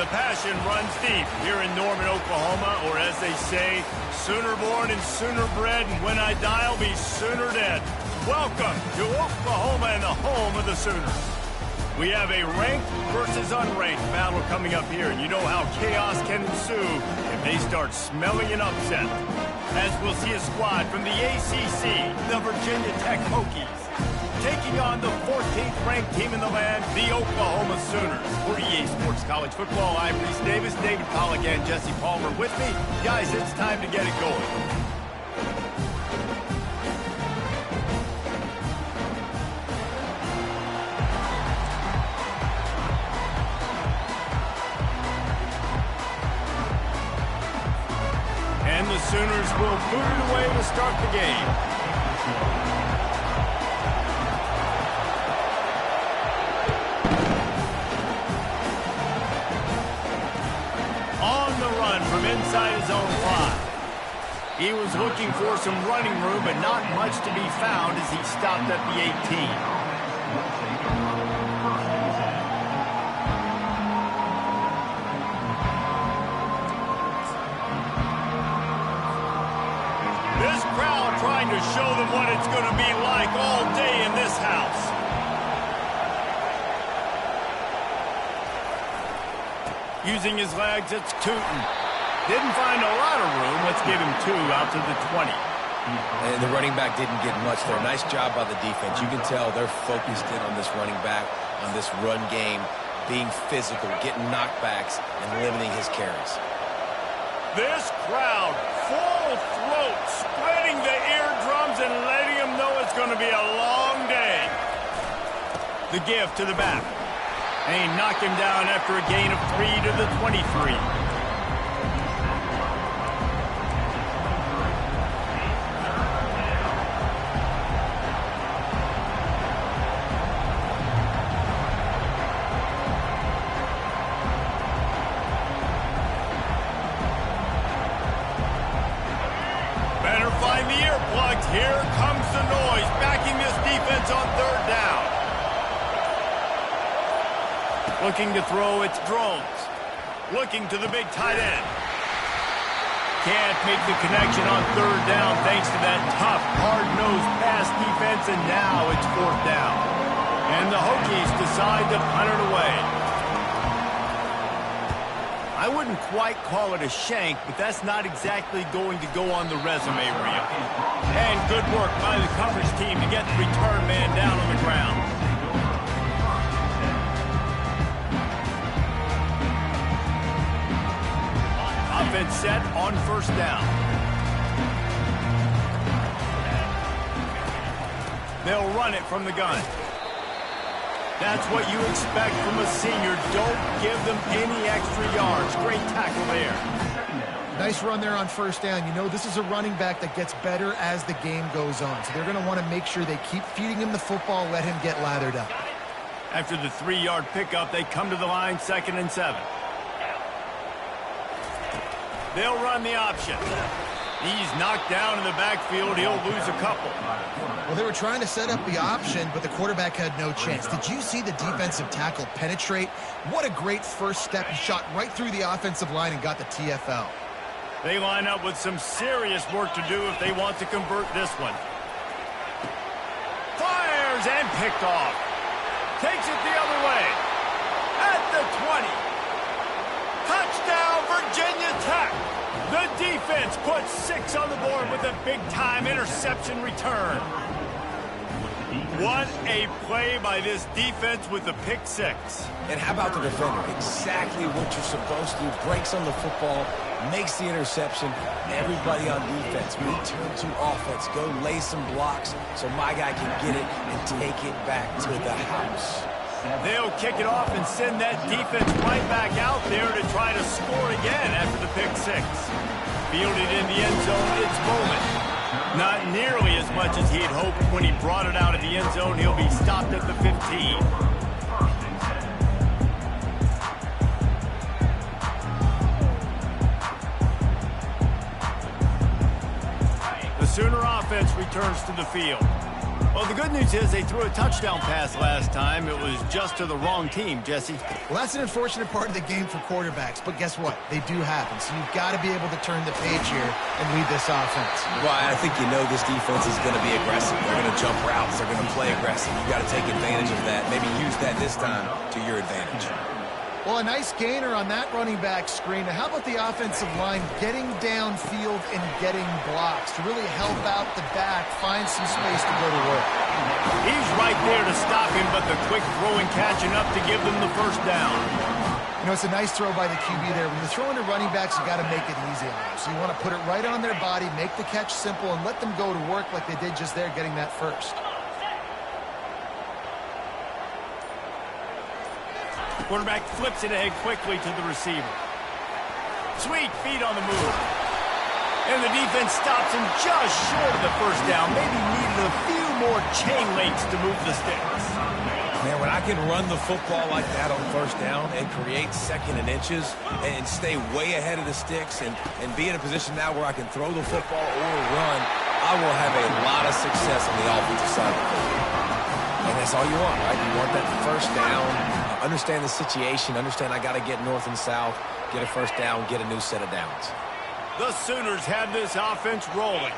The passion runs deep here in Norman, Oklahoma, or as they say, sooner born and sooner bred, and when I die, I'll be sooner dead. Welcome to Oklahoma and the home of the Sooners. We have a ranked versus unranked battle coming up here, and you know how chaos can ensue if they start smelling an upset. As we'll see a squad from the ACC, the Virginia Tech Hokies, taking on the 14th ranked team in the land, the Oklahoma Sooners. For EA Sports College Football, I'm Reese Davis, David Pollack, and Jesse Palmer with me. Guys, it's time to get it going. And the Sooners will boot it away to start the game. From inside his own 5. He was looking for some running room, but not much to be found as he stopped at the 18. This crowd trying to show them what it's going to be like all day in this house. Using his legs, it's Tootin. Didn't find a lot of room. Let's give him 2 out to the 20. And the running back didn't get much there. Nice job by the defense. You can tell they're focused in on this running back, on this run game, being physical, getting knockbacks, and limiting his carries. This crowd, full throat, spreading the eardrums and letting them know it's going to be a long day. The give to the back. And he knocked him down after a gain of 3 to the 23. Better find the earplugs. Here comes the noise, backing this defense on 3rd down. Looking to throw, it's Drones. Looking to the big tight end. Can't make the connection on 3rd down thanks to that tough, hard-nosed pass defense, and now it's 4th down. And the Hokies decide to punt it away. I wouldn't quite call it a shank, but that's not exactly going to go on the resume reel. And good work by the coverage team to get the return man down on the ground. Offense set on 1st down. They'll run it from the gun. That's what you expect from a senior. Don't give them any extra yards. Great tackle there. Nice run there on 1st down. You know, this is a running back that gets better as the game goes on. So they're going to want to make sure they keep feeding him the football, let him get lathered up. After the 3-yard pickup, they come to the line, 2nd and 7. They'll run the option. He's knocked down in the backfield. He'll lose a couple. Well, they were trying to set up the option, but the quarterback had no chance. Did you see the defensive tackle penetrate? What a great first step. He shot right through the offensive line and got the TFL. They line up with some serious work to do if they want to convert this one. Fires and picked off. Takes it the other way. At the 20. Touchdown, Virginia Tech. The defense puts 6 on the board with a big-time interception return. What a play by this defense with the pick 6. And how about the defender? Exactly what you're supposed to do. Breaks on the football, makes the interception. Everybody on defense, return to offense. Go lay some blocks so my guy can get it and take it back to the house. They'll kick it off and send that defense right back out there to try to score again after the pick 6. Fielded in the end zone, it's Bowman. Not nearly as much as he had hoped when he brought it out of the end zone. He'll be stopped at the 15. The Sooner offense returns to the field. Well, the good news is they threw a touchdown pass last time. It was just to the wrong team, Jesse. Well, that's an unfortunate part of the game for quarterbacks, but guess what? They do happen, so you've got to be able to turn the page here and lead this offense. Well, I think you know this defense is going to be aggressive. They're going to jump routes. They're going to play aggressive. You've got to take advantage of that. Maybe use that this time to your advantage. Well, a nice gainer on that running back screen. Now, how about the offensive line getting downfield and getting blocks to really help out the back, find some space to go to work? He's right there to stop him, but the quick throw and catching up to give them the first down. You know, it's a nice throw by the QB there. When you're throwing to running backs, you got to make it easy on them. So you want to put it right on their body, make the catch simple, and let them go to work like they did just there, getting that first. Quarterback flips it ahead quickly to the receiver. Sweet feet on the move. And the defense stops him just short of the first down. Maybe needed a few more chain links to move the sticks. Man, when I can run the football like that on first down and create second and inches and stay way ahead of the sticks and be in a position now where I can throw the football or run, I will have a lot of success on the offensive side of the ball. And that's all you want, right? You want that first down. Understand the situation, understand I got to get north and south, get a first down, get a new set of downs. The Sooners have this offense rolling.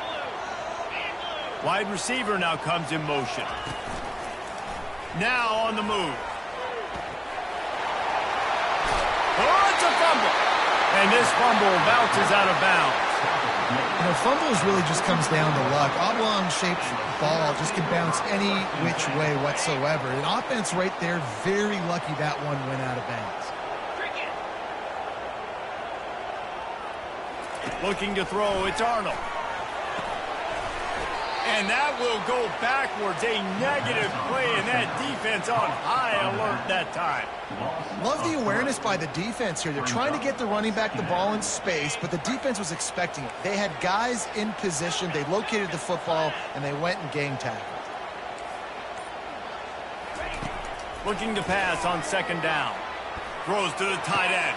Wide receiver now comes in motion. Now on the move. Oh, it's a fumble. And this fumble bounces out of bounds. You know, fumbles really just comes down to luck. Oblong-shaped ball just can bounce any which way whatsoever. An offense right there, very lucky that one went out of bounds. Looking to throw, it's Arnold. And that will go backwards. A negative play, and that defense on high alert that time. Love the awareness by the defense here. They're trying to get the running back the ball in space, but the defense was expecting it. They had guys in position. They located the football, and they went and gang tackled. Looking to pass on second down. Throws to the tight end.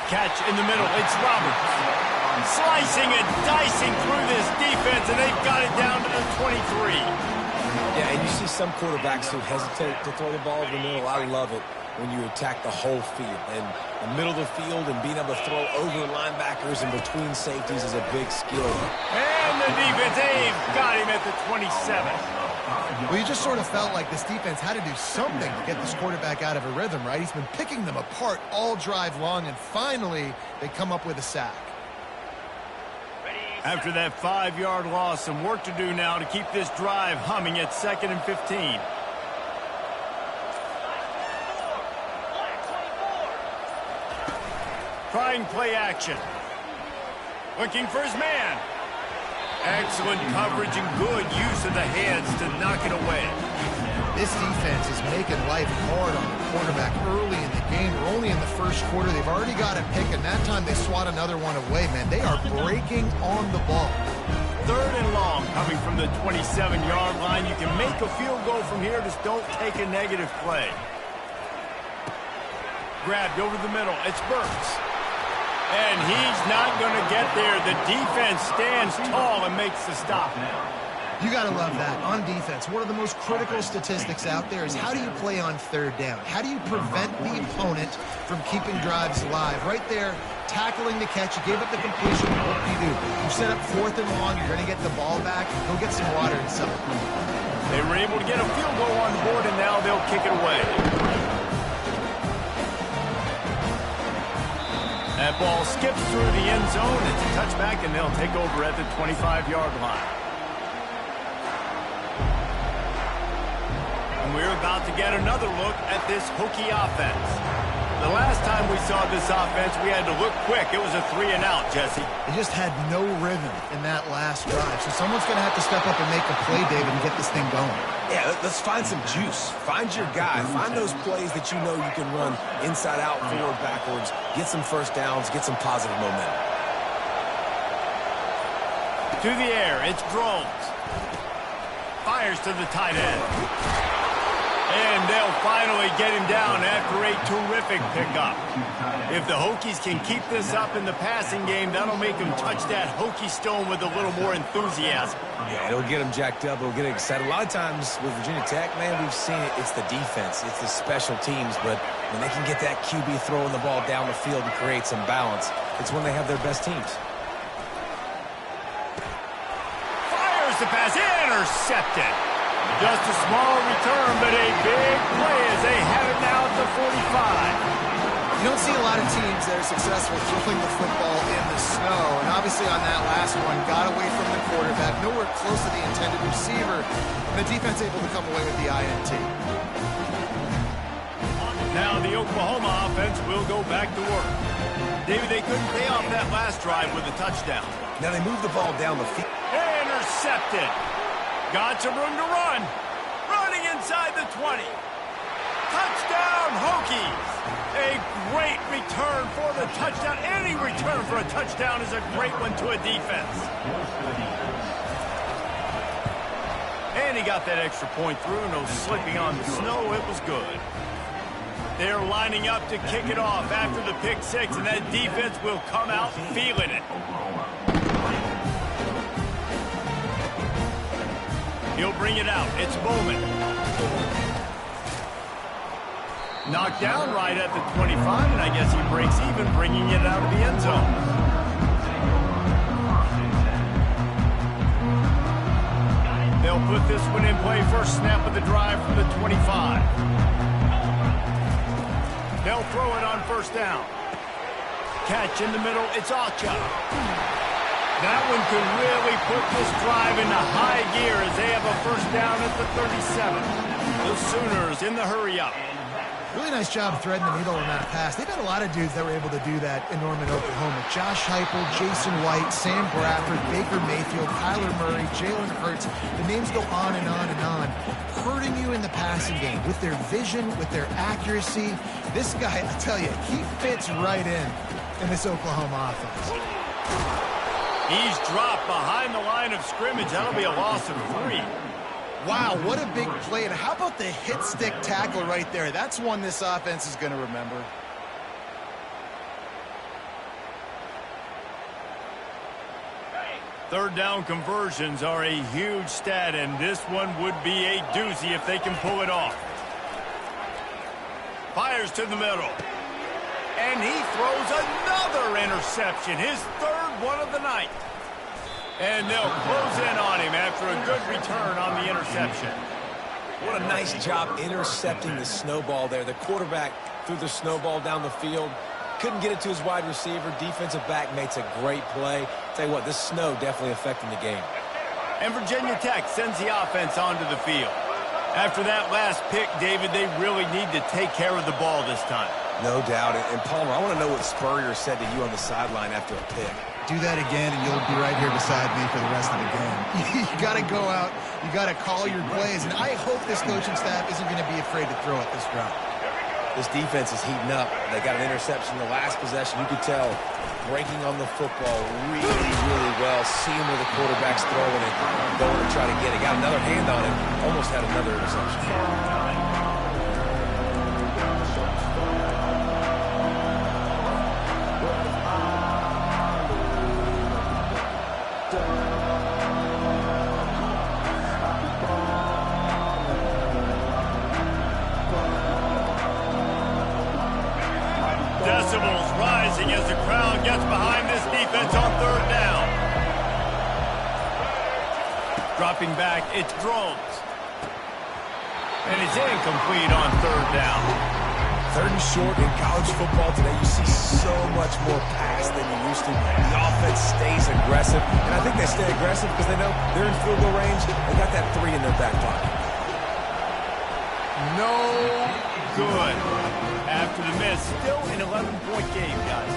Catch in the middle. It's Roberts. Slicing and dicing through this defense, and they've got it down to the 23. Yeah, and you see some quarterbacks who hesitate to throw the ball in the middle. I love it when you attack the whole field. And the middle of the field and being able to throw over linebackers and between safeties is a big skill. And the defense, they've got him at the 27. Well, you just sort of felt like this defense had to do something to get this quarterback out of a rhythm, right? He's been picking them apart all drive long, and finally they come up with a sack. After that 5-yard loss, some work to do now to keep this drive humming at 2nd and 15. Trying play action. Looking for his man. Excellent coverage and good use of the hands to knock it away. This defense is making life hard on the quarterback early in the game. We're only in the first quarter. They've already got a pick, and that time they swat another one away, man. They are breaking on the ball. 3rd and long coming from the 27-yard line. You can make a field goal from here. Just don't take a negative play. Grabbed over the middle. It's Burks. And he's not going to get there. The defense stands tall and makes the stop. You got to love that. On defense, one of the most critical statistics out there is how do you play on 3rd down? How do you prevent the opponent from keeping drives alive? Right there, tackling the catch. You gave up the completion. What do? You set up 4th and long. You're going to get the ball back. Go get some water and some. They were able to get a field goal on the board, and now they'll kick it away. That ball skips through the end zone. It's a touchback, and they'll take over at the 25-yard line. And we're about to get another look at this Hokie offense. The last time we saw this offense, we had to look quick. It was a 3-and-out, Jesse. They just had no rhythm in that last drive. So someone's going to have to step up and make a play, David, and get this thing going. Yeah, let's find some juice. Find your guy. Find those plays that you know you can run inside out, forward, backwards. Get some first downs. Get some positive momentum. To the air, it's Drones. Fires to the tight end. And they'll finally get him down after a terrific pickup. If the Hokies can keep this up in the passing game, that'll make them touch that Hokie stone with a little more enthusiasm. Yeah, it'll get them jacked up. It'll get them excited. A lot of times with Virginia Tech, man, we've seen it. It's the defense. It's the special teams. But when they can get that QB throwing the ball down the field and create some balance, it's when they have their best teams. Fires the pass. Intercepted. Just a small return, but a big play as they have it now at the 45. You don't see a lot of teams that are successful throwing the football in the snow, and obviously on that last one, got away from the quarterback, nowhere close to the intended receiver, and the defense able to come away with the INT. Now the Oklahoma offense will go back to work. David, they couldn't pay off that last drive with a touchdown. Now they move the ball down the field. Intercepted. Got some room to run. Running inside the 20. Touchdown, Hokies. A great return for the touchdown. Any return for a touchdown is a great one to a defense. And he got that extra point through. No slipping on the snow. It was good. They're lining up to kick it off after the pick six, and that defense will come out feeling it. He'll bring it out. It's Bowman. Knocked down right at the 25, and I guess he breaks even, bringing it out of the end zone. They'll put this one in play. First snap of the drive from the 25. They'll throw it on first down. Catch in the middle. It's Acha. That one could really put this drive into high gear as they have a first down at the 37. The Sooners in the hurry-up. Really nice job threading the needle on that pass. They've had a lot of dudes that were able to do that in Norman, Oklahoma. Josh Heupel, Jason White, Sam Bradford, Baker Mayfield, Kyler Murray, Jalen Hurts. The names go on and on and on, hurting you in the passing game with their vision, with their accuracy. This guy, I tell you, he fits right in this Oklahoma offense. He's dropped behind the line of scrimmage. That'll be a loss of 3. Wow, what a big play. And how about the hit stick tackle right there? That's one this offense is going to remember. Third down conversions are a huge stat, and this one would be a doozy if they can pull it off. Fires to the middle. And he throws another interception, his third one of the night. And they'll close in on him after a good return on the interception. What a nice job intercepting the snowball there. The quarterback threw the snowball down the field. Couldn't get it to his wide receiver. Defensive back makes a great play. Tell you what, this snow definitely affecting the game. And Virginia Tech sends the offense onto the field. After that last pick, David, they really need to take care of the ball this time. No doubt. And Palmer, I want to know what Spurrier said to you on the sideline after a pick. Do that again, and you'll be right here beside me for the rest of the game. You got to go out. You got to call your plays. And I hope this coaching staff isn't going to be afraid to throw at this drive. This defense is heating up. They got an interception the last possession. You could tell breaking on the football really, really well. Seeing where the quarterback's throwing it, going to try to get it. Got another hand on it. Almost had another interception. Decibels rising as the crowd gets behind this defense on third down. Dropping back, it's Drones. And it's incomplete on third down. Third and short in college football today, you see so much more pass than you used to. The offense stays aggressive, and I think they stay aggressive because they know they're in field goal range. They got that 3 in their back pocket. No good. After the miss, still an 11-point game, guys.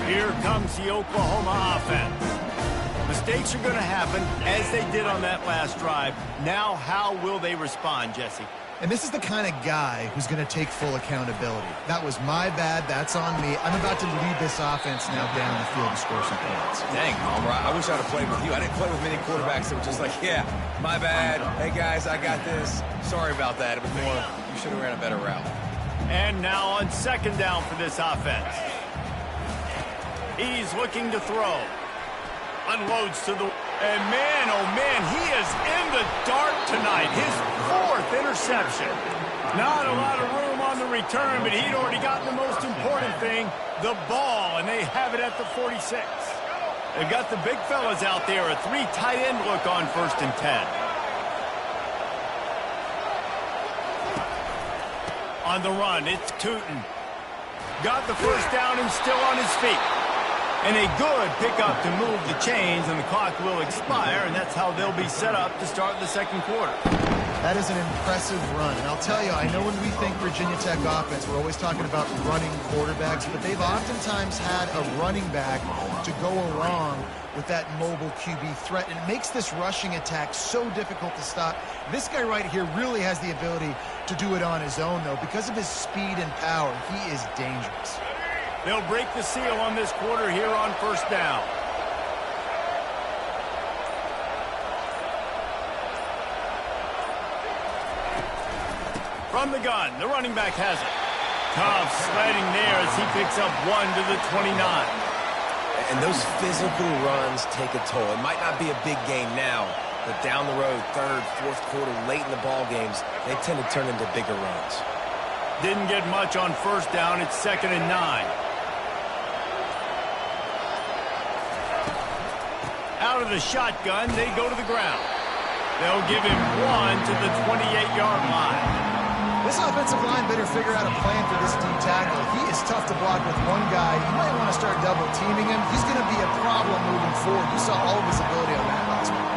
Here comes the Oklahoma offense. Mistakes are going to happen, as they did on that last drive. Now, how will they respond, Jesse? And this is the kind of guy who's going to take full accountability. That was my bad. That's on me. I'm about to lead this offense now down the field and score some points. Dang, Homer, I wish I'd have played with you. I didn't play with many quarterbacks that were just like, yeah, my bad. Hey, guys, I got this. Sorry about that. It was more, you should have ran a better route. And now on second down for this offense. He's looking to throw. Unloads to the... And man, oh man, he is in the dark tonight. His 4th interception. Not a lot of room on the return, but he'd already gotten the most important thing, the ball, and they have it at the 46. They've got the big fellas out there, a 3 tight end look on 1st and 10. On the run, it's Tootin. Got the first down and still on his feet. And a good pickup to move the chains, and the clock will expire, and that's how they'll be set up to start the second quarter. That is an impressive run. And I'll tell you, I know when we think Virginia Tech offense, we're always talking about running quarterbacks, but they've oftentimes had a running back to go along with that mobile QB threat. And it makes this rushing attack so difficult to stop. This guy right here really has the ability to do it on his own, though. Because of his speed and power, he is dangerous. They'll break the seal on this quarter here on 1st down. From the gun, the running back has it. Tough sledding there as he picks up 1 to the 29. And those physical runs take a toll. It might not be a big game now, but down the road, 3rd, 4th quarter, late in the ball games, they tend to turn into bigger runs. Didn't get much on 1st down. It's 2nd and 9. Out of the shotgun, they go to the ground. They'll give him 1 to the 28-yard line. This offensive line better figure out a plan for this D tackle. He is tough to block with one guy. You might want to start double teaming him. He's going to be a problem moving forward. You saw all of his ability on that last one.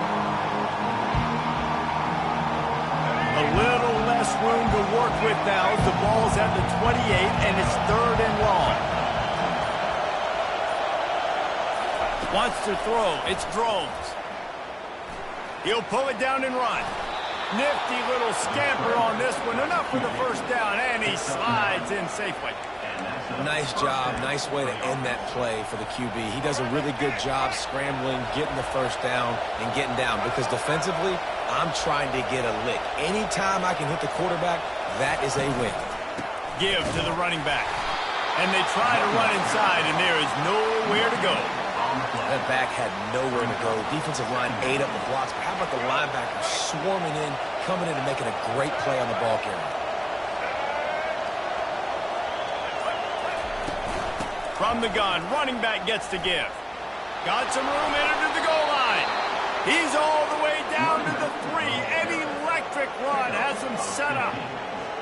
A little less room to work with now as the ball's at the 28, and it's 3rd and long. Wants to throw. It's Drones. He'll pull it down and run. Nifty little scamper on this one. Enough for the first down, and he slides in safely. Nice job. Nice way to end that play for the QB. He does a really good job scrambling, getting the first down, and getting down. Because defensively, I'm trying to get a lick. Anytime I can hit the quarterback, that is a win. Give to the running back. And they try to run inside, and there is nowhere to go. That back had nowhere to go. Defensive line ate up the blocks. But how about the linebacker swarming in, coming in and making a great play on the ball carrier? From the gun, running back gets to give. Got some room in under the goal line. He's all the way down to the 3. An electric run has him set up.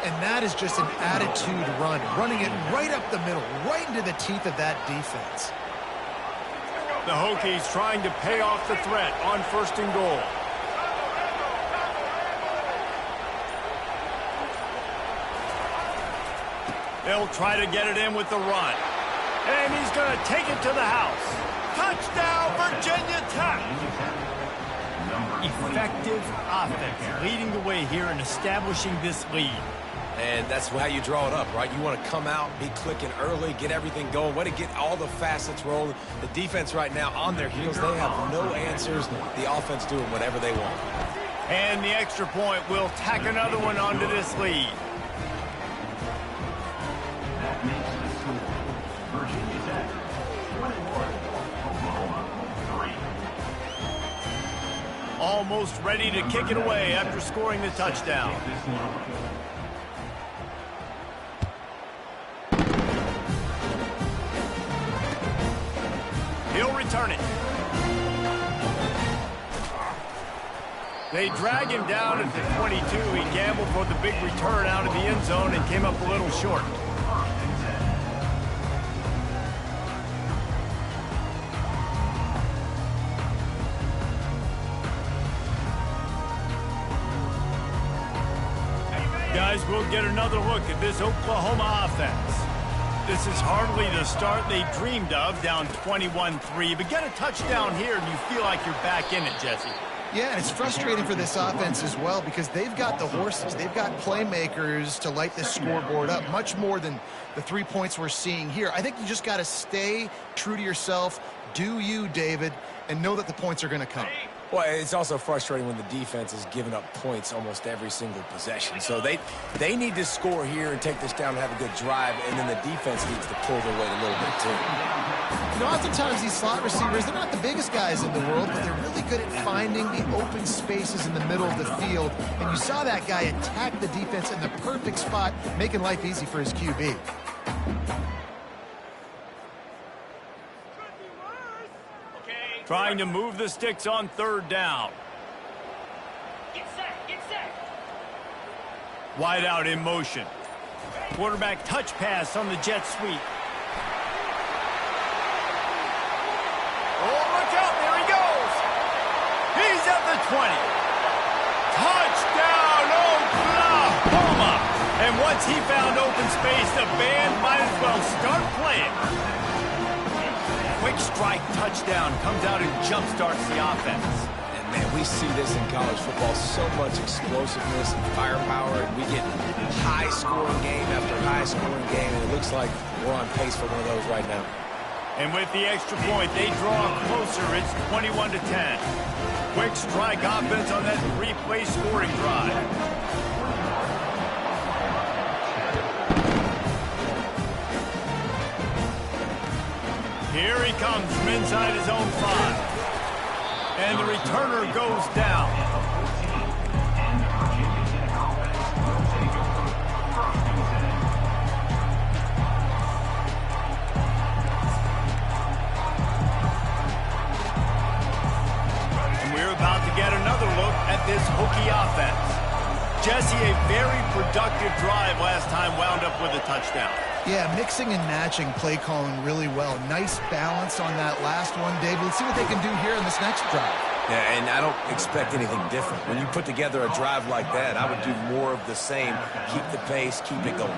And that is just an attitude run, running it right up the middle, right into the teeth of that defense. The Hokies trying to pay off the threat on 1st and goal. They'll try to get it in with the run. And he's going to take it to the house. Touchdown, Virginia Tech! Effective offense, leading the way here and establishing this lead. And that's how you draw it up, right? You want to come out, be clicking early, get everything going, way to get all the facets rolling. The defense right now on their heels, they have no answers. The offense doing whatever they want. And the extra point will tack another one onto this lead. That makes the score Virginia Tech 21, Oklahoma 3. Almost ready to kick it away after scoring the touchdown. He'll return it. They drag him down at the 22. He gambled for the big return out of the end zone and came up a little short. Guys, we'll get another look at this Oklahoma offense. This is hardly the start they dreamed of, down 21-3. But get a touchdown here and you feel like you're back in it, Jesse. Yeah, and it's frustrating for this offense as well because they've got the horses. They've got playmakers to light this scoreboard up, much more than the 3 points we're seeing here. I think you just got to stay true to yourself, do you, David, and know that the points are going to come. Well, it's also frustrating when the defense is giving up points almost every single possession. So they need to score here and take this down and have a good drive, and then the defense needs to pull their weight a little bit too. You know, oftentimes these slot receivers, they're not the biggest guys in the world, but they're really good at finding the open spaces in the middle of the field. And you saw that guy attack the defense in the perfect spot, making life easy for his QB. Trying to move the sticks on third down. Get set, get set. Wide out in motion. Quarterback touch pass on the jet sweep. Oh, look out, there he goes. He's at the 20. Touchdown, Oklahoma. And once he found open space, the band might as well start playing. Quick strike touchdown comes out and jump-starts the offense. And, man, we see this in college football, so much explosiveness and firepower, and we get high-scoring game after high-scoring game, and it looks like we're on pace for one of those right now. And with the extra point, they draw closer. It's 21-10. Quick strike offense on that three-play scoring drive. Here he comes from inside his own 5. And the returner goes down. And we're about to get another look at this Hokie offense. Jesse, a very productive drive last time, wound up with a touchdown. Yeah, mixing and matching play calling really well. Nice balance on that last one, Dave. Let's see what they can do here in this next drive. Yeah, and I don't expect anything different. When you put together a drive like that, I would do more of the same. Keep the pace, keep it going.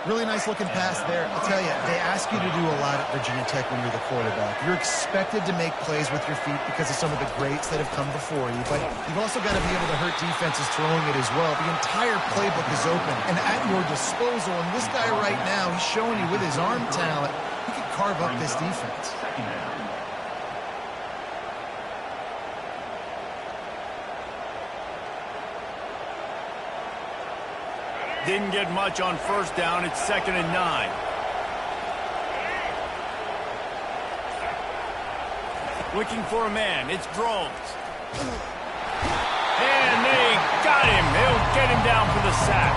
Really nice looking pass there. I'll tell you, they ask you to do a lot at Virginia Tech when you're the quarterback. You're expected to make plays with your feet because of some of the greats that have come before you, but you've also got to be able to hurt defenses throwing it as well. The entire playbook is open and at your disposal, and this guy right now, he's showing you with his arm talent, he can carve up this defense. Didn't get much on first down. It's 2nd and 9. Looking for a man. It's Drones. And they got him. They'll get him down for the sack.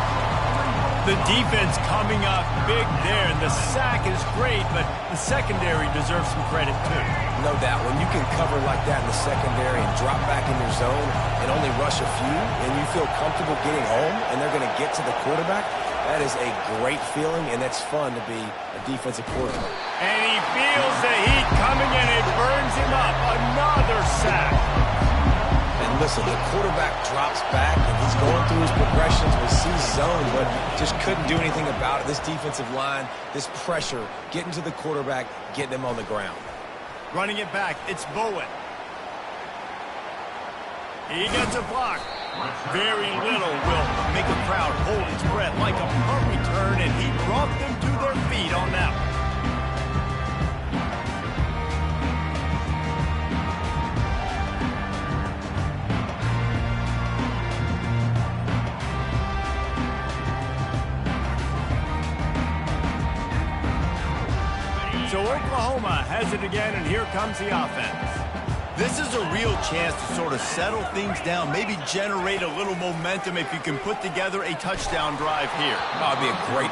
The defense coming up big there. And the sack is great, but the secondary deserves some credit too. No doubt. When you can cover like that in the secondary and drop back in your zone and only rush a few, and you feel comfortable getting home and they're going to get to the quarterback, that is a great feeling, and that's fun to be a defensive quarterback. And he feels the heat coming, and it burns him up. Another sack. And listen, the quarterback drops back, and he's going through his progressions with C zone, but just couldn't do anything about it. This defensive line, this pressure, getting to the quarterback, getting him on the ground. Running it back, it's Bowen. He gets a block. Very little will make a crowd hold its breath like a punt return, and he brought them to their feet on that one. So Oklahoma has it again, and here comes the offense. This is a real chance to sort of settle things down, maybe generate a little momentum if you can put together a touchdown drive here. Oh, it'd be a great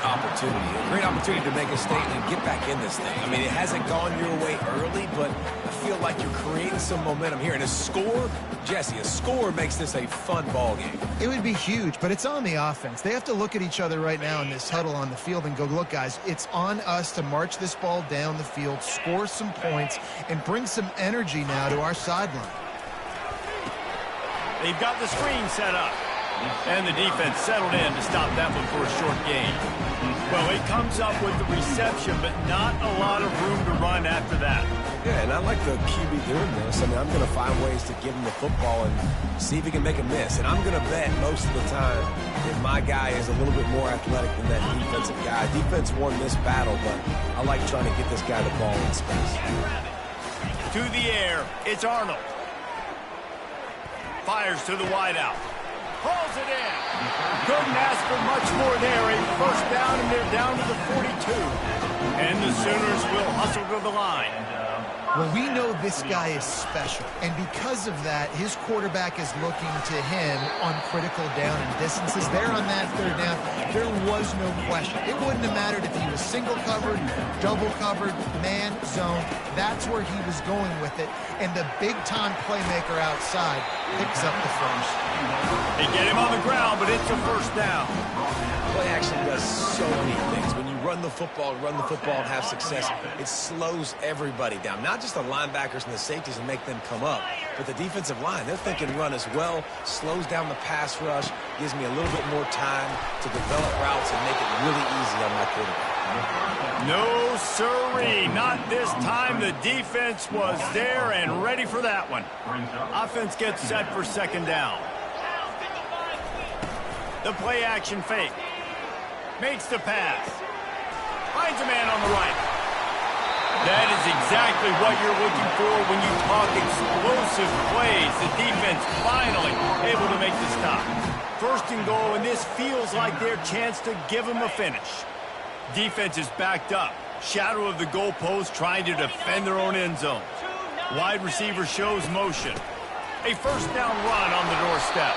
opportunity to make a statement and get back in this thing. I mean, it hasn't gone your way early, but I feel like you're creating some momentum here. And a score, Jesse, a score makes this a fun ball game. It would be huge, but it's on the offense. They have to look at each other right now in this huddle on the field and go, look, guys, it's on us to march this ball down the field, score some points, and bring some energy now to our sideline. They've got the screen set up. And the defense settled in to stop that one for a short gain. Well, he comes up with the reception, but not a lot of room to run after that. Yeah, and I like the QB doing this. I mean, I'm going to find ways to give him the football and see if he can make a miss. And I'm going to bet most of the time that my guy is a little bit more athletic than that defensive guy. Defense won this battle, but I like trying to get this guy the ball in space. To the air, it's Arnold. Fires to the wideout. Hauls it in. Couldn't ask for much more there. A first down, and they're down to the 42. And the Sooners will hustle to the line. Well, we know this guy is special, and because of that, his quarterback is looking to him on critical down and distances. There on that third down, there was no question. It wouldn't have mattered if he was single covered, double covered, man, zone. That's where he was going with it, and the big-time playmaker outside picks up the first. They get him on the ground, but it's a first down. Play action does so many things. When you run the football, and have success, it slows everybody down. Not just the linebackers and the safeties and make them come up, but the defensive line. They're thinking run as well, slows down the pass rush, gives me a little bit more time to develop routes and make it really easy on my quarterback. No sirree, not this time. The defense was there and ready for that one. Offense gets set for second down. The play action fake. Makes the pass. Finds a man on the right. That is exactly what you're looking for when you talk explosive plays. The defense finally able to make the stop. First and goal, and this feels like their chance to give them a finish. Defense is backed up. Shadow of the goalpost trying to defend their own end zone. Wide receiver shows motion. A first down run on the doorstep.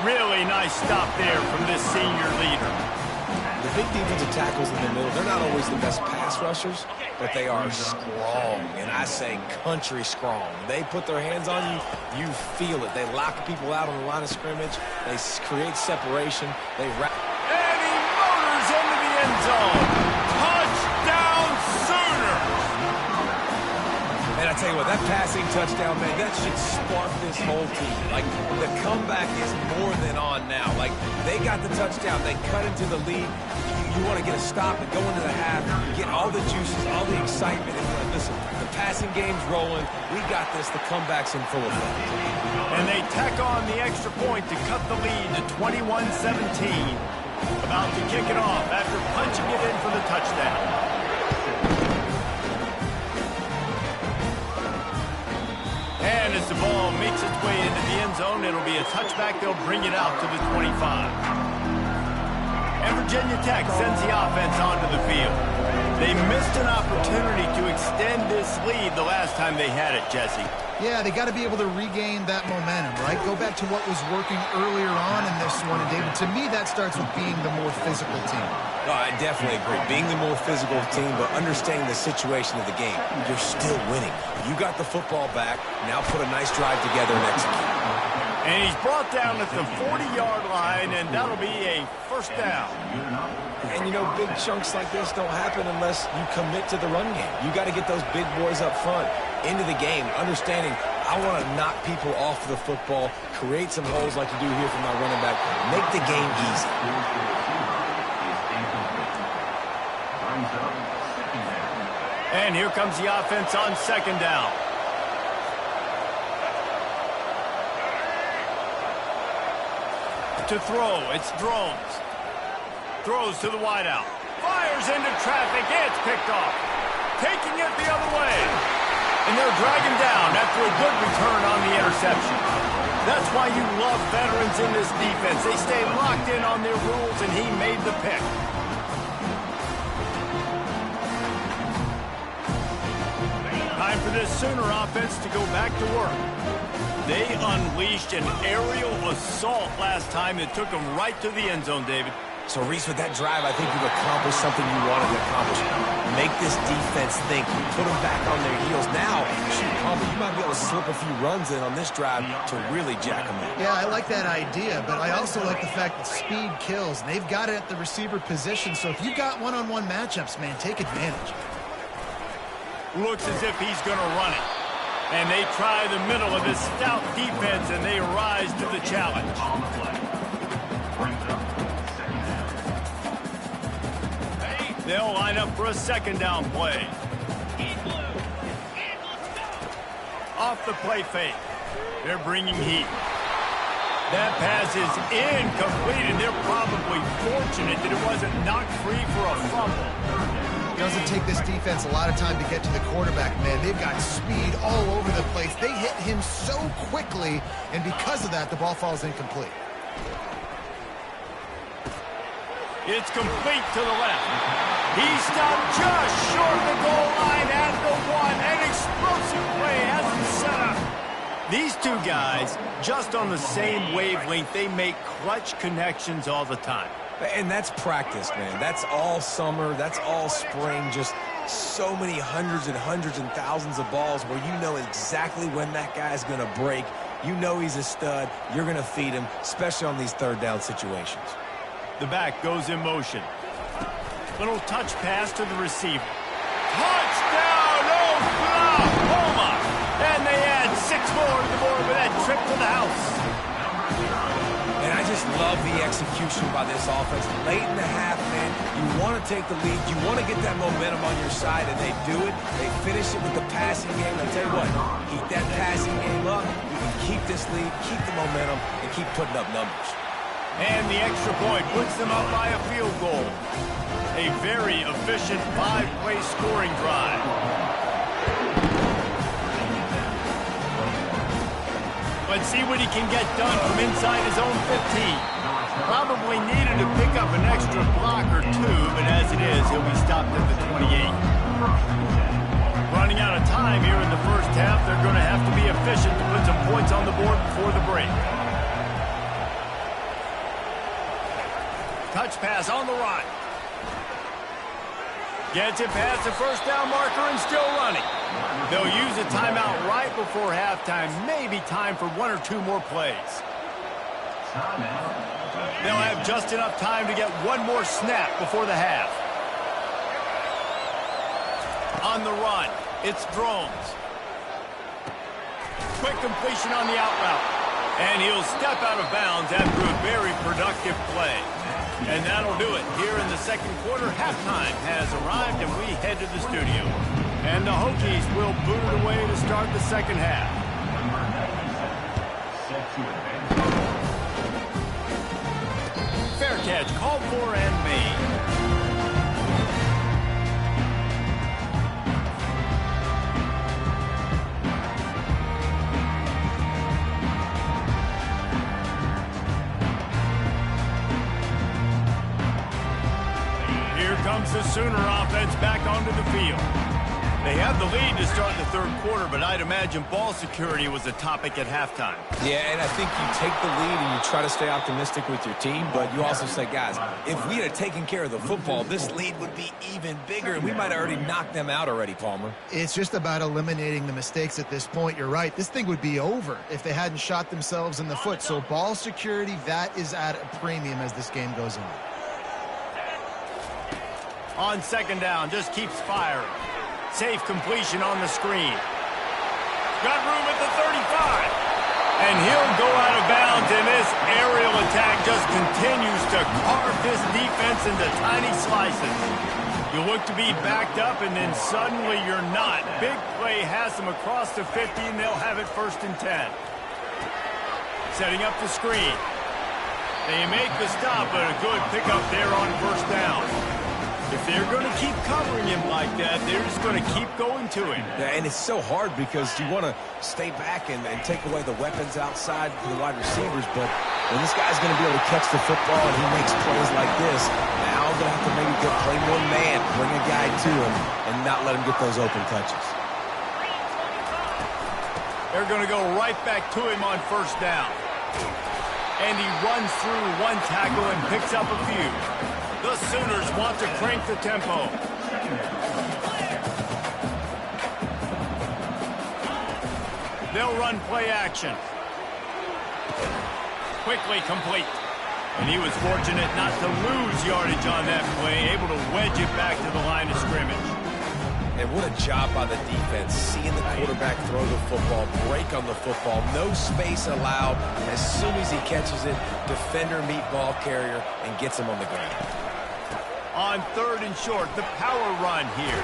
Really nice stop there from this senior leader. The big defensive tackles in the middle, they're not always the best pass rushers, but they are strong, and I say country strong. They put their hands on you, you feel it. They lock people out on the line of scrimmage. They create separation. They wrap. And he motors into the end zone. Touchdown Sooners! And I tell you what, that passing touchdown, man, that should spark this whole team. Like, the comeback is more than on now. Like, they got the touchdown. They cut into the lead. You want to get a stop and go into the half, get all the juices, all the excitement. And like, listen, the passing game's rolling. We got this. The comeback's in full effect. And they tack on the extra point to cut the lead to 21-17. About to kick it off after punching it in for the touchdown. And as the ball makes its way into the end zone, it'll be a touchback. They'll bring it out to the 25. And Virginia Tech sends the offense onto the field. They missed an opportunity to extend this lead the last time they had it, Jesse. Yeah, they got to be able to regain that momentum, right? Go back to what was working earlier on in this one. And, David, to me, that starts with being the more physical team. No, I definitely agree. Being the more physical team, but understanding the situation of the game. You're still winning. You got the football back. Now put a nice drive together and execute. And he's brought down at the 40-yard line, and that'll be a first down. And, you know, big chunks like this don't happen unless you commit to the run game. You got to get those big boys up front into the game, understanding I want to knock people off the football, create some holes like you do here for my running back, make the game easy. And here comes the offense on second down. To throw, it's Drones. Throws to the wideout. Fires into traffic. It's picked off. Taking it the other way. And they'll drag him down after a good return on the interception. That's why you love veterans in this defense. They stay locked in on their rules, and he made the pick. Time for this Sooner offense to go back to work. They unleashed an aerial assault last time that took them right to the end zone, David. So, Reese, with that drive, I think you've accomplished something you wanted to accomplish. Make this defense think. Put them back on their heels. Now, shoot, Palmer, you might be able to slip a few runs in on this drive to really jack them up. Yeah, I like that idea, but I also like the fact that speed kills. And they've got it at the receiver position, so if you've got one-on-one matchups, man, take advantage. Looks as if he's going to run it. And they try the middle of this stout defense, and they rise to the challenge. brings up second down. They'll line up for a second down play. Off the play fake. They're bringing heat. That pass is incomplete, and they're probably fortunate that it wasn't knocked free for a fumble. It doesn't take this defense a lot of time to get to the quarterback, man. They've got speed all over the place. They hit him so quickly, and because of that, the ball falls incomplete. It's complete to the left. He stopped just short of the goal line at the one. An explosive play has him set up. These two guys, just on the same wavelength, they make clutch connections all the time. And that's practice, man. That's all summer. That's all spring. Just so many hundreds and thousands of balls where you know exactly when that guy's going to break. You know he's a stud. You're going to feed him, especially on these third down situations. The back goes in motion. Little touch pass to the receiver. Touchdown, Oklahoma! And they add 6 more to the board with that trip to the house. And I just love the execution by this offense. Late in the half, man, you want to take the lead. You want to get that momentum on your side, and they do it. They finish it with the passing game. I tell you what, keep that passing game up. You can keep this lead, keep the momentum, and keep putting up numbers. And the extra point puts them up by a field goal. A very efficient 5-play scoring drive. Let's see what he can get done from inside his own 15. Probably needed to pick up an extra block or two, but as it is, he'll be stopped at the 28. Running out of time here in the first half, they're going to have to be efficient to put some points on the board before the break. Touch pass on the run. Gets it past the first down marker and still running. They'll use a timeout right before halftime. Maybe time for 1 or 2 more plays. They'll have just enough time to get 1 more snap before the half. On the run, it's Drones. Quick completion on the out route. And he'll step out of bounds after a very productive play. And that'll do it here in the second quarter. Halftime has arrived, and we head to the studio. And the Hokies will boot it away to start the second half. Fair catch called for and made. Comes the Sooner offense back onto the field. They have the lead to start the third quarter, but I'd imagine ball security was a topic at halftime. Yeah, and I think you take the lead and you try to stay optimistic with your team, but you also say, guys, if we had taken care of the football, this lead would be even bigger, and we might have already knocked them out already, Palmer. It's just about eliminating the mistakes at this point. You're right. This thing would be over if they hadn't shot themselves in the foot. So ball security, that is at a premium as this game goes on. On second down, just keeps firing. Safe completion on the screen. Got room at the 35. And he'll go out of bounds, and this aerial attack just continues to carve this defense into tiny slices. You look to be backed up, and then suddenly you're not. Big play has them across the 50, and they'll have it 1st and 10. Setting up the screen. They make the stop, but a good pickup there on 1st down. If they're going to keep covering him like that, they're just going to keep going to him. Yeah, and it's so hard because you want to stay back and take away the weapons outside for the wide receivers, but when this guy's going to be able to catch the football and he makes plays like this, now I'm going to have to maybe go play one man, bring a guy to him, and not let him get those open touches. They're going to go right back to him on 1st down. And he runs through 1 tackle and picks up a few. The Sooners want to crank the tempo. They'll run play action. Quickly complete. And he was fortunate not to lose yardage on that play, able to wedge it back to the line of scrimmage. And what a job by the defense, seeing the quarterback throw the football, break on the football, no space allowed. As soon as he catches it, defender meet ball carrier and gets him on the ground. On 3rd and short, the power run here.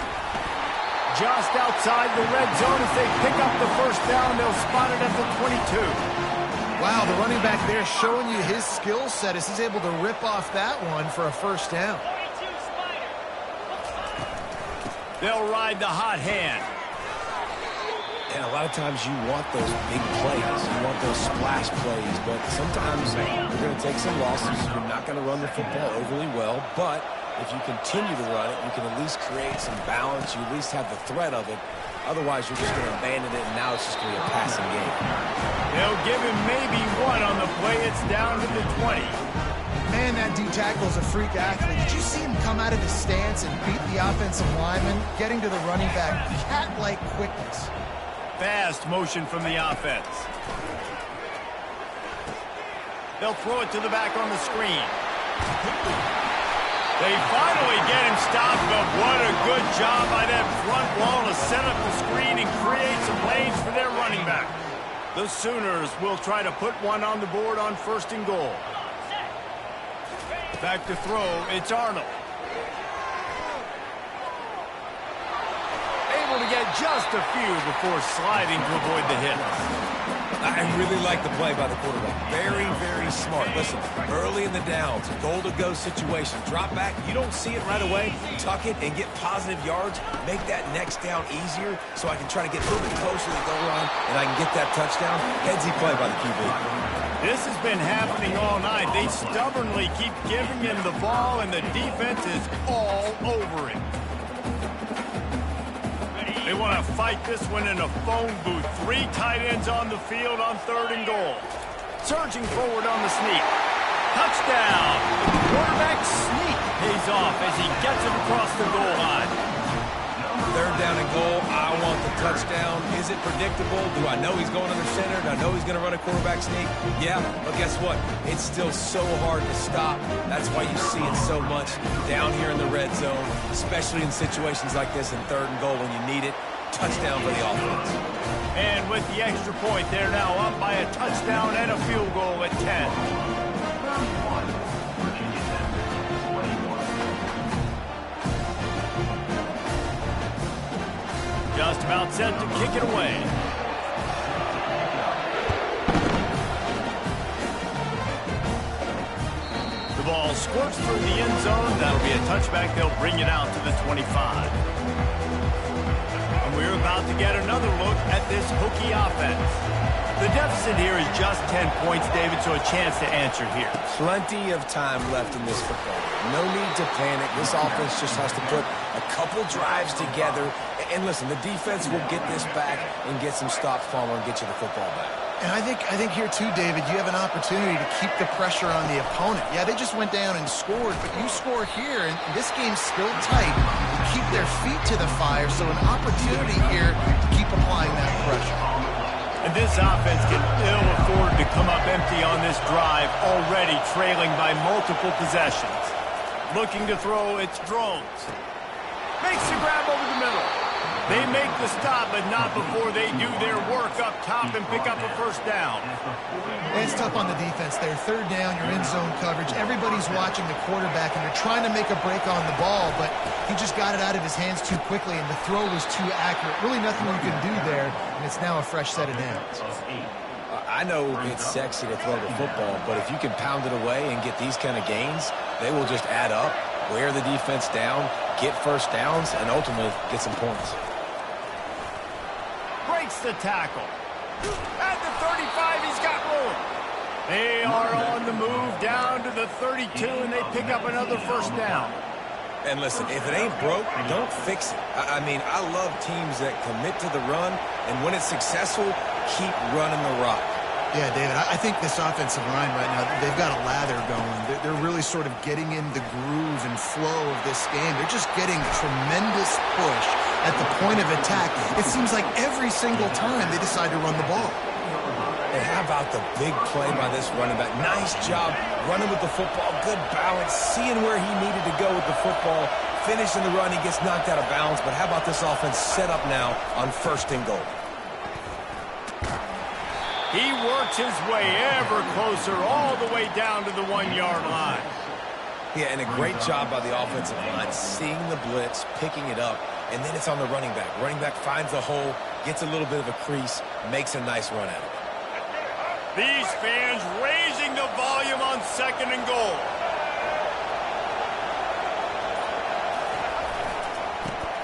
Just outside the red zone as they pick up the first down. They'll spot it at the 22. Wow, the running back there showing you his skill set as he's able to rip off that one for a first down. 42 Spider. They'll ride the hot hand. And a lot of times you want those big plays. You want those splash plays. But sometimes you're going to take some losses. You're not going to run the football overly well. But if you continue to run it, you can at least create some balance. You at least have the threat of it. Otherwise, you're just going to abandon it, and now it's just going to be a passing game. They'll give him maybe one on the play. It's down to the 20. Man, that D tackle is a freak athlete. Did you see him come out of his stance and beat the offensive lineman, getting to the running back? Cat-like quickness. Fast motion from the offense. They'll throw it to the back on the screen. They finally get him stopped, but what a good job by that front wall to set up the screen and create some lanes for their running back. The Sooners will try to put one on the board on 1st and goal. Back to throw, it's Arnold. Able to get just a few before sliding to avoid the hits. I really like the play by the quarterback. Very, very smart. Listen, early in the downs, goal-to-go situation. Drop back, you don't see it right away. Tuck it and get positive yards. Make that next down easier so I can try to get a little bit closer to the goal line and I can get that touchdown. Headsy play by the QB. This has been happening all night. They stubbornly keep giving him the ball, and the defense is all over it. They want to fight this one in a phone booth. 3 tight ends on the field on 3rd and goal. Surging forward on the sneak. Touchdown! Quarterback sneak pays off as he gets it across the goal line. 3rd down and goal. I want the touchdown. Is it predictable? Do I know he's going under center? Do I know he's going to run a quarterback sneak? Yeah, but guess what? It's still so hard to stop. That's why you see it so much down here in the red zone, especially in situations like this in 3rd and goal when you need it. Touchdown for the offense. And with the extra point, they're now up by a touchdown and a field goal at 10. Just about set to kick it away. The ball squirts through the end zone. That'll be a touchback. They'll bring it out to the 25. And we're about to get another look at this Hokie offense. The deficit here is just 10 points, David, so a chance to answer here. Plenty of time left in this football. No need to panic. This offense just has to put a couple drives together. And listen, the defense will get this back and get some stops, Palmer, and get you the football back. And I think here too, David, you have an opportunity to keep the pressure on the opponent. Yeah, they just went down and scored, but you score here, and this game's still tight. You keep their feet to the fire, so an opportunity here to keep applying that pressure. And this offense can ill afford to come up empty on this drive, already trailing by multiple possessions. Looking to throw, it's Drones. Makes the grab over the middle. They make the stop, but not before they do their work up top and pick up a first down. It's tough on the defense there. 3rd down, you're in zone coverage. Everybody's watching the quarterback, and they're trying to make a break on the ball, but he just got it out of his hands too quickly, and the throw was too accurate. Really nothing you can do there, and it's now a fresh set of downs. I know it's sexy to throw the football, but if you can pound it away and get these kind of gains, they will just add up, wear the defense down, get first downs, and ultimately get some points. Breaks the tackle. At the 35, he's got room. They are on the move down to the 32, and they pick up another first down. And listen, if it ain't broke, don't fix it. I mean, I love teams that commit to the run, and when it's successful, keep running the rock. Yeah, David, I think this offensive line right now, they've got a lather going. They're really sort of getting in the groove and flow of this game. They're just getting tremendous push at the point of attack. It seems like every single time they decide to run the ball. And how about the big play by this running back? Nice job running with the football, good balance, seeing where he needed to go with the football, finish in the run. He gets knocked out of bounds, but how about this offense set up now on 1st and goal? He works his way ever closer all the way down to the 1-yard line. Yeah, and a great job by the offensive line, seeing the blitz, picking it up, and then it's on the running back. Running back finds the hole, gets a little bit of a crease, makes a nice run at it. These fans raising the volume on 2nd and goal.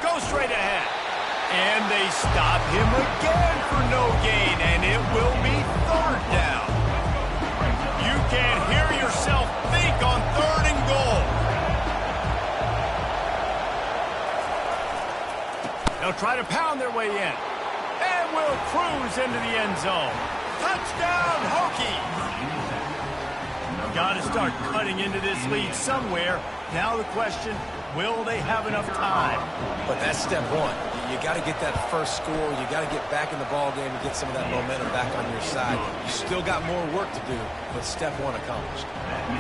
Go straight ahead. And they stop him again for no gain, and it will be 3rd down. You can't hear yourself think on 3rd and goal. They'll try to pound their way in. And will cruise into the end zone. Touchdown, Hokies! Got to start cutting into this lead somewhere. Now the question, will they have enough time? But that's step one. You got to get that first score. You got to get back in the ball game and get some of that momentum back on your side. You still got more work to do, but step one accomplished.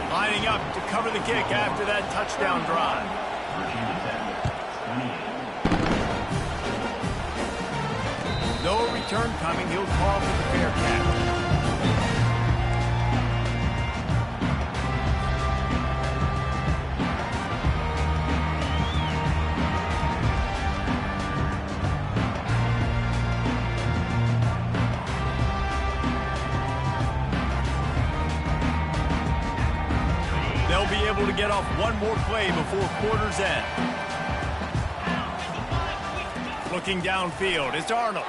Lining up to cover the kick after that touchdown drive. No return coming. He'll call for the fair catch. They'll be able to get off one more play before quarter's end. Looking downfield, it's Arnold.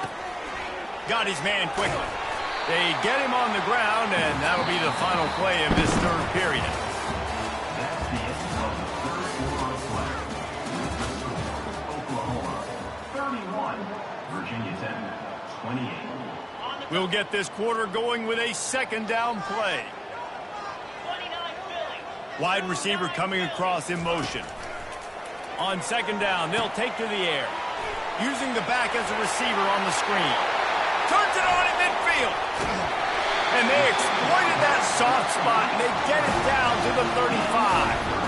Got his man quickly. They get him on the ground, and that'll be the final play of this 3rd period. That's the end of the 3rd quarter of play. Oklahoma 31, Virginia Tech 28. We'll get this quarter going with a 2nd down play. 29 Philly. Wide receiver coming across in motion. On 2nd down, they'll take to the air. Using the back as a receiver on the screen. Turns it on in midfield. And they exploited that soft spot, and they get it down to the 35.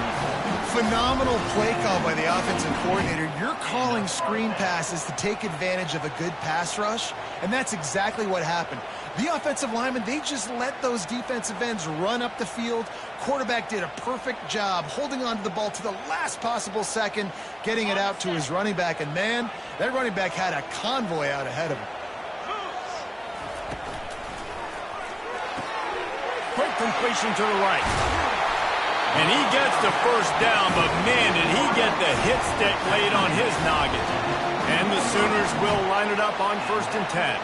Phenomenal play call by the offensive coordinator. You're calling screen passes to take advantage of a good pass rush, and that's exactly what happened. The offensive linemen, they just let those defensive ends run up the field. Quarterback did a perfect job holding on to the ball to the last possible second, getting it out to his running back, and man, that running back had a convoy out ahead of him. Quick completion to the right. And he gets the 1st down, but man, did he get the hit stick laid on his noggin. And the Sooners will line it up on 1st and 10.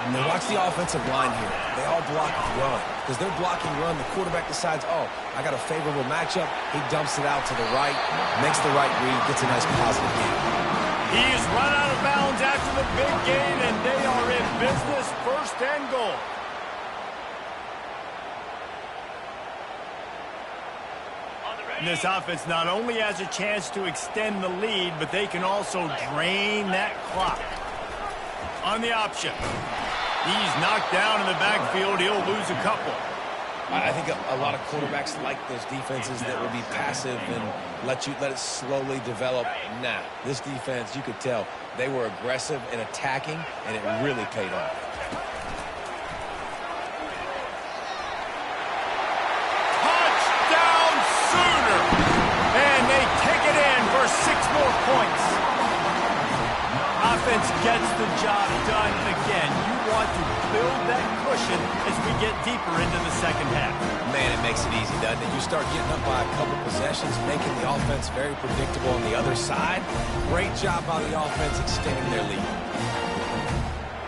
Now watch the offensive line here. They all block run. Because they're blocking run, the quarterback decides, oh, I got a favorable matchup. He dumps it out to the right, makes the right read, gets a nice positive gain. He is run out of bounds after the big gain, and they are in business, 1st and goal. This offense not only has a chance to extend the lead, but they can also drain that clock. On the option. He's knocked down in the backfield. He'll lose a couple. I think a lot of quarterbacks like those defenses that will be passive and let it slowly develop. Nah, this defense, you could tell, they were aggressive and attacking, and it really paid off. Touchdown Sooner! And they take it in for 6 more points. Offense gets the job done again. You want to build that cushion as we get deeper into the 2nd half. Man, it makes it easy, doesn't it? You start getting up by a couple possessions, making the offense very predictable on the other side. Great job by the offense extending their lead.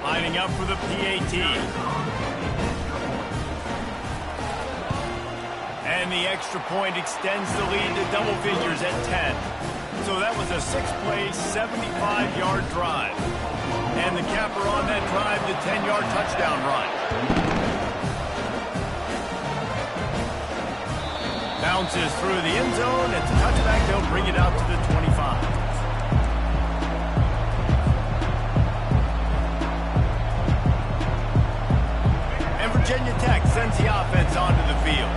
Lining up for the PAT. And the extra point extends the lead to double figures at 10. So that was a 6-play, 75-yard drive. And the capper on that drive, the 10-yard touchdown run. Bounces through the end zone. It's a touchback. They'll bring it out to the 25. And Virginia Tech sends the offense onto the field.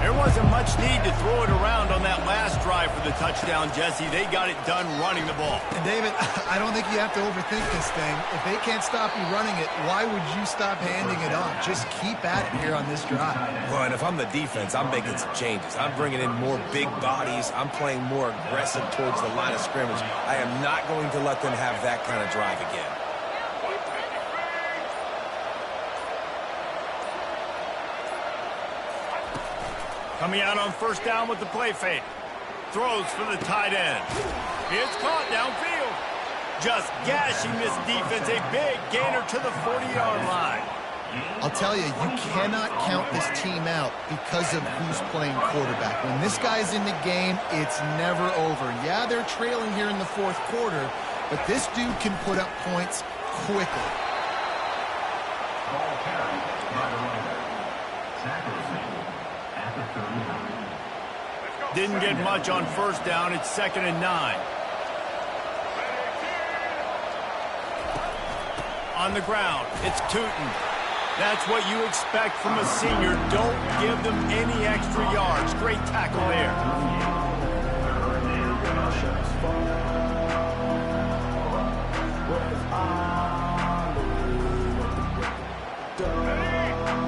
There wasn't much need to throw it around on that last drive for the touchdown, Jesse. They got it done running the ball. And David, I don't think you have to overthink this thing. If they can't stop you running it, why would you stop handing it off? Just keep at it here on this drive. Well, and if I'm the defense, I'm making some changes. I'm bringing in more big bodies. I'm playing more aggressive towards the line of scrimmage. I am not going to let them have that kind of drive again. Coming out on first down with the play fake. Throws for the tight end. It's caught downfield. Just gashing this defense. A big gainer to the 40-yard line. I'll tell you, you cannot count this team out because of who's playing quarterback. When this guy's in the game, it's never over. Yeah, they're trailing here in the fourth quarter, but this dude can put up points quickly. Ball carried by the running back. Zach Wilson at the 39. Didn't get much on first down. It's 2nd and 9. On the ground, it's Tootin. That's what you expect from a senior. Don't give them any extra yards. Great tackle there.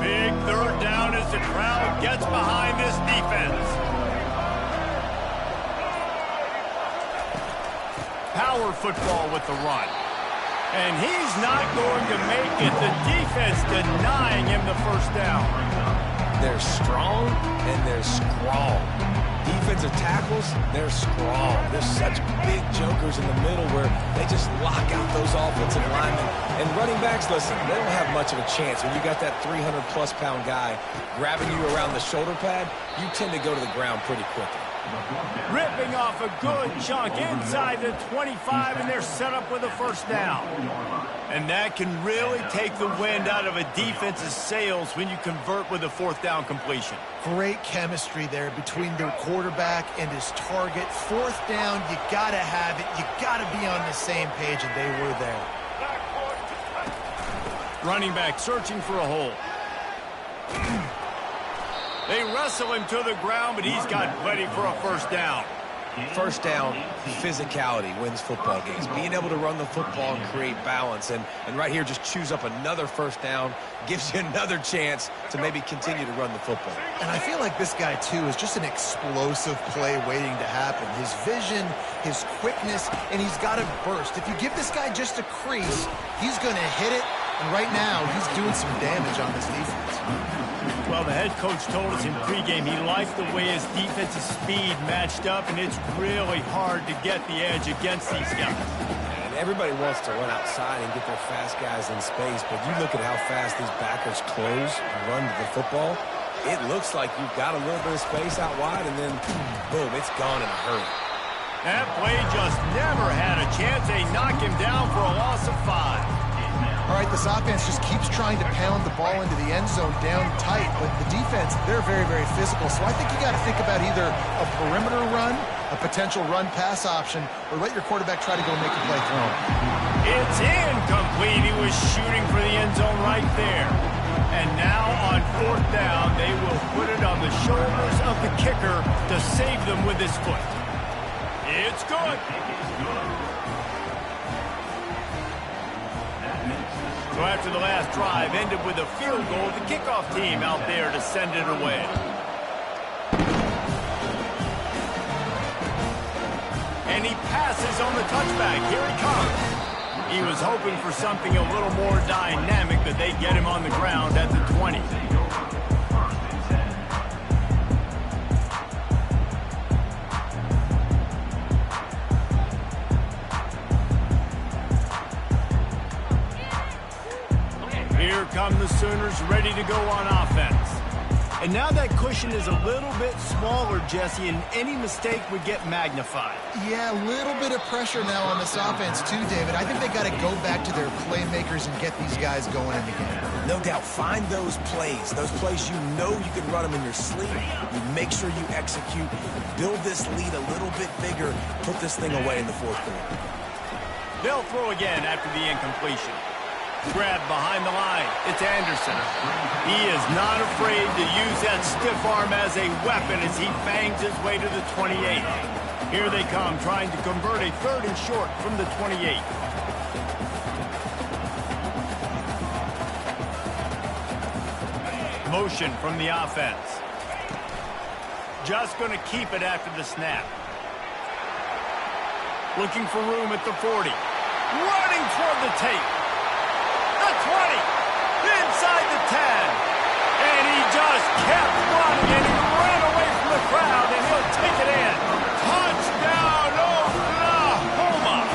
Big third down as the crowd gets behind this defense. Power football with the run. And he's not going to make it. The defense denying him the first down. They're strong and they're strong. Defensive tackles, they're strong. They're such big jokers in the middle where they just lock out those offensive linemen. And running backs, listen, they don't have much of a chance. When you got that 300-plus pound guy grabbing you around the shoulder pad, you tend to go to the ground pretty quickly. Ripping off a good chunk inside the 25, and they're set up with a first down. And that can really take the wind out of a defense's sails when you convert with a fourth down completion. Great chemistry there between their quarterback and his target. Fourth down, you got to have it. You got to be on the same page, and they were there. Running back searching for a hole. They wrestle him to the ground, but he's got plenty for a first down. First down, physicality wins football games. Being able to run the football and create balance. And right here, just choose up another first down, gives you another chance to maybe continue to run the football. And I feel like this guy, too, is just an explosive play waiting to happen. His vision, his quickness, and he's got a burst. If you give this guy just a crease, he's going to hit it. And right now, he's doing some damage on this defense. Well, the head coach told us in pregame he liked the way his defensive speed matched up, and it's really hard to get the edge against these guys. And everybody wants to run outside and get their fast guys in space, but you look at how fast these backers close and run to the football, it looks like you've got a little bit of space out wide, and then, boom, it's gone in a hurry. That play just never had a chance. They knock him down for a loss of 5. All right, this offense just keeps trying to pound the ball into the end zone down tight, but the defense, they're very, very physical. So I think you got to think about either a perimeter run, a potential run-pass option, or let your quarterback try to go make a play throw him. It's incomplete. He was shooting for the end zone right there. And now on fourth down, they will put it on the shoulders of the kicker to save them with his foot. It's good. So after the last drive ended with a field goal, the kickoff team out there to send it away. And he passes on the touchback. Here he comes. He was hoping for something a little more dynamic, but they get him on the ground at the 20. Here come the Sooners ready to go on offense. And now that cushion is a little bit smaller, Jesse, and any mistake would get magnified. Yeah, a little bit of pressure now on this offense too, David. I think they got to go back to their playmakers and get these guys going in the game. No doubt, find those plays you know you can run them in your sleep. You make sure you execute, build this lead a little bit bigger, put this thing away in the fourth quarter. They'll throw again after the incompletion. Grab behind the line. It's Anderson. He is not afraid to use that stiff arm as a weapon as he bangs his way to the 28. Here they come, trying to convert a 3rd and short from the 28. Motion from the offense. Just going to keep it after the snap. Looking for room at the 40. Running toward the tape. The 20. Inside the 10. And he just kept running, and he ran away from the crowd, and he'll take it in. Touchdown, Oklahoma!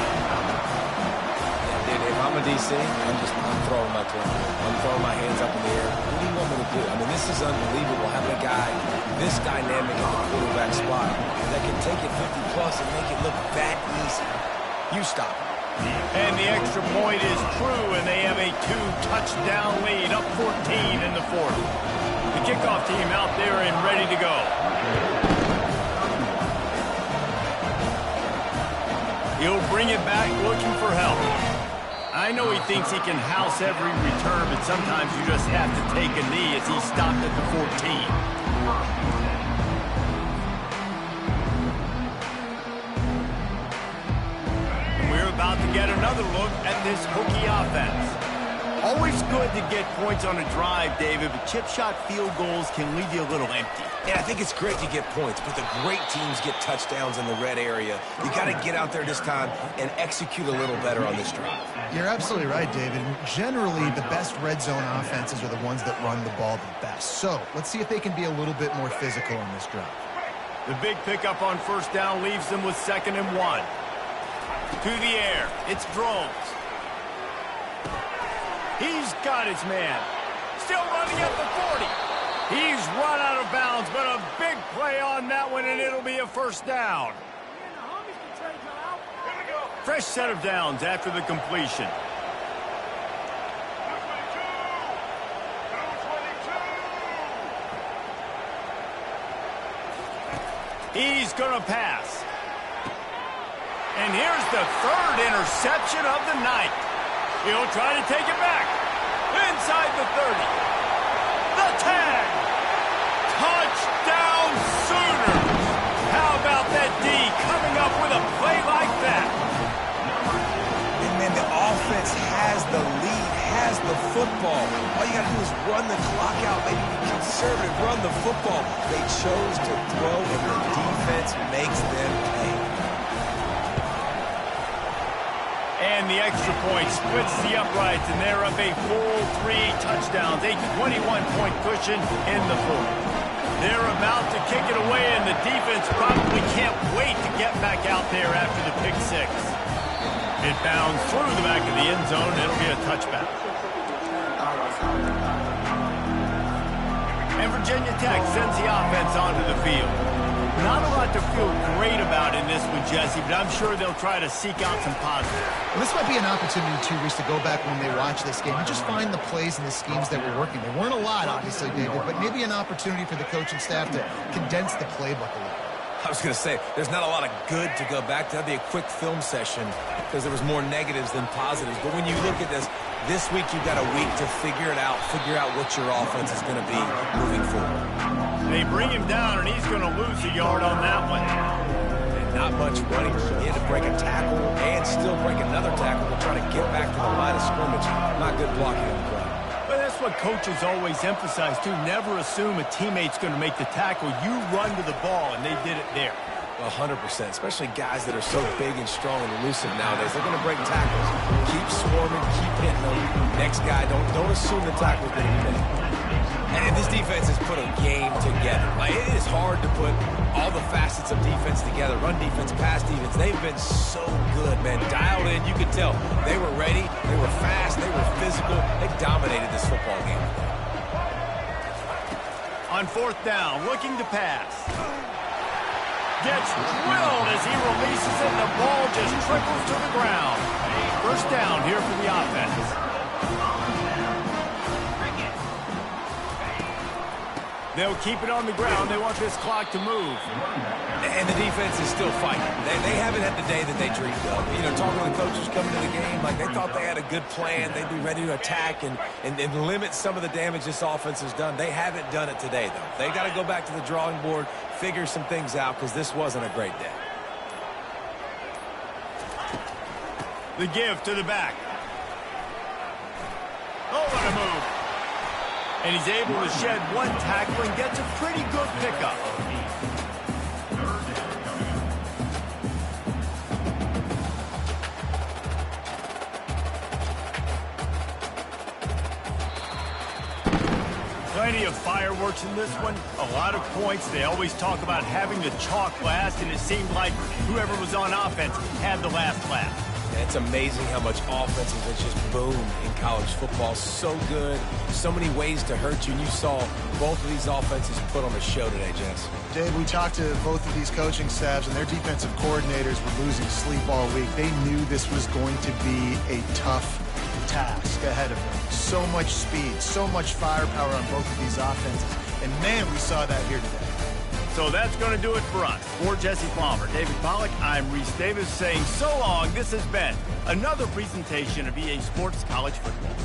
Yeah, dude, if I'm a DC, I'm throwing my club. I'm throwing my hands up in the air. What do you want me to do? I mean, this is unbelievable having a guy this dynamic at the quarterback spot that can take it 50-plus and make it look that easy. You stop him. And the extra point is true, and they have a 2-touchdown lead, up 14 in the 4th. The kickoff team out there and ready to go. He'll bring it back looking for help. I know he thinks he can house every return, but sometimes you just have to take a knee as he stopped at the 14. About to get another look at this Hokie offense. Always good to get points on a drive, David, but chip shot field goals can leave you a little empty. Yeah, I think it's great to get points, but the great teams get touchdowns in the red area. You got to get out there this time and execute a little better on this drive. You're absolutely right, David. Generally, the best red zone offenses are the ones that run the ball the best. So let's see if they can be a little bit more physical on this drive. The big pickup on 1st down leaves them with 2nd and 1. To the air, it's Drones. He's got his man. Still running at the 40. He's run out of bounds, but a big play on that one, and it'll be a 1st down. Fresh set of downs after the completion. He's going to pass. And here's the 3rd interception of the night. He'll try to take it back. Inside the 30. The 10. Touchdown Sooners. How about that D coming up with a play like that? And then the offense has the lead, has the football. All you got to do is run the clock out, maybe be conservative, run the football. They chose to throw, and the defense makes them pay. And the extra point splits the uprights, and they're up a full 3 touchdowns, a 21-point cushion in the 4th. They're about to kick it away, and the defense probably can't wait to get back out there after the pick 6. It bounds through the back of the end zone, and it'll be a touchback. And Virginia Tech sends the offense onto the field. Not a lot to feel great about in this one, Jesse, but I'm sure they'll try to seek out some positive. Well, this might be an opportunity, too, Reese, to go back when they watch this game and just find the plays and the schemes that were working. There weren't a lot, obviously, David, but maybe an opportunity for the coaching staff to condense the playbook a little. I was going to say, there's not a lot of good to go back to. That'd be a quick film session because there was more negatives than positives. But when you look at this week you've got a week to figure it out, figure out what your offense is going to be moving forward. They bring him down, and he's going to lose a yard on that one. And not much running. He had to break a tackle and still break another tackle to try to get back to the line of scrimmage. Not good blocking on the play. But that's what coaches always emphasize, too. Never assume a teammate's going to make the tackle. You run to the ball, and they did it there. 100%, especially guys that are so big and strong and elusive nowadays. They're going to break tackles. Keep swarming, keep hitting them. Next guy, don't assume the tackle's going to be made. And this defense has put a game together. Like, it is hard to put all the facets of defense together. Run defense, pass defense. They've been so good, man. Dialed in, you could tell. They were ready, they were fast, they were physical. They dominated this football game. On 4th down, looking to pass. Gets drilled as he releases it. The ball just trickles to the ground. 1st down here for the offense. They'll keep it on the ground. They want this clock to move. And the defense is still fighting. They haven't had the day that they dreamed of. You know, talking to the coaches coming to the game, like they thought they had a good plan. They'd be ready to attack and limit some of the damage this offense has done. They haven't done it today, though. They got to go back to the drawing board, figure some things out, because this wasn't a great day. The give to the back. Oh, what a move. And he's able to shed one tackle and gets a pretty good pickup. Plenty of fireworks in this one. A lot of points. They always talk about having the chalk last, and it seemed like whoever was on offense had the last laugh. It's amazing how much offense has just boomed in college football. So good. So many ways to hurt you. And you saw both of these offenses put on a show today, Jess. Dave, we talked to both of these coaching staffs, and their defensive coordinators were losing sleep all week. They knew this was going to be a tough task ahead of them. So much speed, so much firepower on both of these offenses. And, man, we saw that here today. So that's going to do it for us. For Jesse Palmer, David Pollack, I'm Reese Davis saying so long. This has been another presentation of EA Sports College Football.